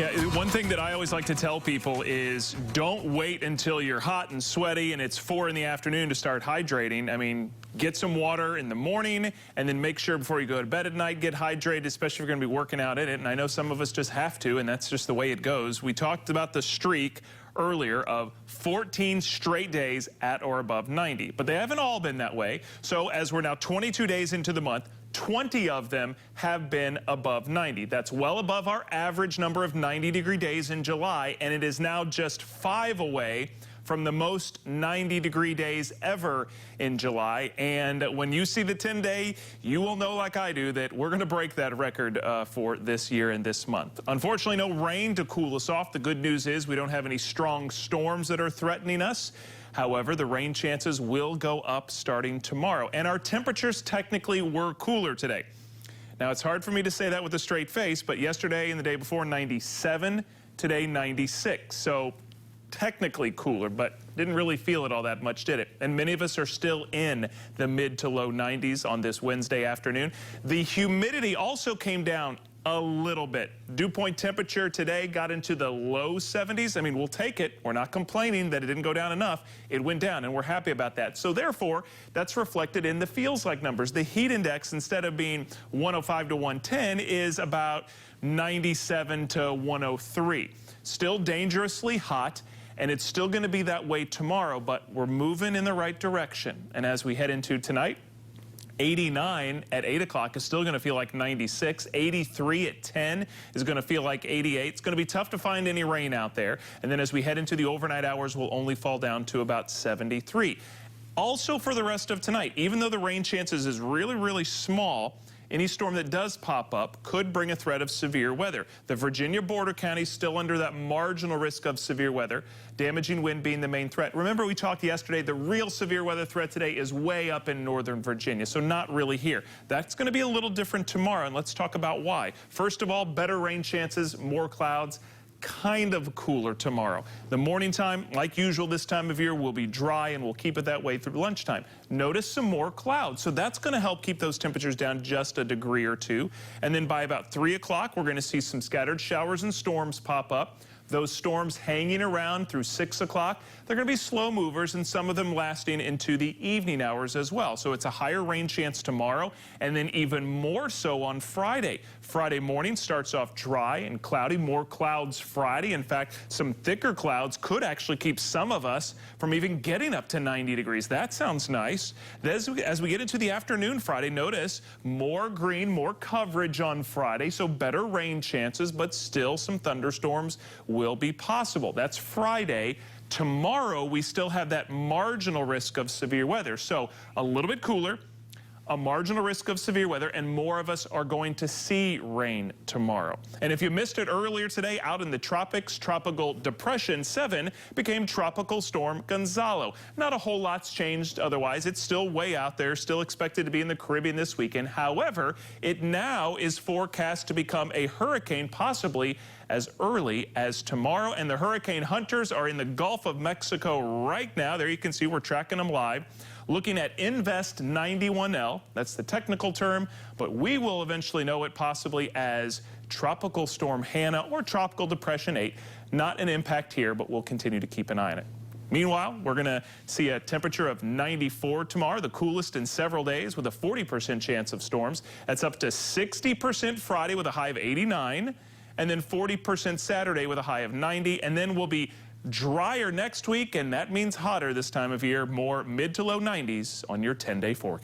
Yeah, one thing that I always like to tell people is don't wait until you're hot and sweaty and it's 4 in the afternoon to start hydrating. I mean, get some water in the morning and then make sure before you go to bed at night, get hydrated, especially if you're going to be working out in it. And I know some of us just have to, and that's just the way it goes. We talked about the streak earlier of 14 straight days at or above 90, but they haven't all been that way. So as we're now 22 days into the month, 20 of them have been above 90. That's well above our average number of 90-degree days in July, and it is now just 5 away from the most 90-degree days ever in July. And when you see the 10-day, you will know, like I do, that we're going to break that record for this year and this month. Unfortunately, no rain to cool us off. The good news is we don't have any strong storms that are threatening us. However, the rain chances will go up starting tomorrow. And our temperatures technically were cooler today. Now, it's hard for me to say that with a straight face, but yesterday and the day before, 97, today 96. So technically cooler, but didn't really feel it all that much, did it? And many of us are still in the mid to low 90s on this Wednesday afternoon. The humidity also came down a little bit. Dew point temperature today got into the low 70s. I mean, we'll take it. We're not complaining that it didn't go down enough. It went down, and we're happy about that. So therefore, that's reflected in the feels like numbers. The heat index, instead of being 105 to 110, is about 97 to 103. Still dangerously hot, and it's still going to be that way tomorrow, but we're moving in the right direction. And as we head into tonight, 89 at 8 o'clock is still going to feel like 96. 83 at 10 is going to feel like 88. It's going to be tough to find any rain out there. And then as we head into the overnight hours, we'll only fall down to about 73. Also for the rest of tonight, even though the rain chances is really, really small, any storm that does pop up could bring a threat of severe weather. The Virginia border counties still under that marginal risk of severe weather, damaging wind being the main threat. Remember, we talked yesterday, the real severe weather threat today is way up in northern Virginia, so not really here. That's going to be a little different tomorrow, and let's talk about why. First of all, better rain chances, more clouds. Kind of cooler tomorrow. The morning time, like usual this time of year, will be dry, and we'll keep it that way through lunchtime. Notice some more clouds, so that's going to help keep those temperatures down just a degree or two. And then by about 3 o'clock, we're going to see some scattered showers and storms pop up. Those storms hanging around through 6 o'clock. They're going to be slow movers, and some of them lasting into the evening hours as well. So it's a higher rain chance tomorrow, and then even more so on Friday. Friday morning starts off dry and cloudy. More clouds Friday. In fact, some thicker clouds could actually keep some of us from even getting up to 90 degrees. That sounds nice. As we get into the afternoon Friday, notice more green, more coverage on Friday, so better rain chances, but still some thunderstorms will be possible. That's Friday. Tomorrow, we still have that marginal risk of severe weather. So a little bit cooler, a marginal risk of severe weather, and more of us are going to see rain tomorrow. And if you missed it earlier today, out in the tropics, Tropical Depression 7 became Tropical Storm Gonzalo. Not a whole lot's changed otherwise. It's still way out there, still expected to be in the Caribbean this weekend. However, it now is forecast to become a hurricane, possibly as early as tomorrow. And the hurricane hunters are in the Gulf of Mexico right now. There you can see we're tracking them live. Looking at Invest 91L, that's the technical term, but we will eventually know it possibly as Tropical Storm Hannah or Tropical Depression 8. Not an impact here, but we'll continue to keep an eye on it. Meanwhile, we're going to see a temperature of 94 tomorrow, the coolest in several days, with a 40% chance of storms. That's up to 60% Friday with a high of 89, and then 40% Saturday with a high of 90, and then we'll be drier next week, and that means hotter this time of year, more mid to low 90s on your 10-day forecast.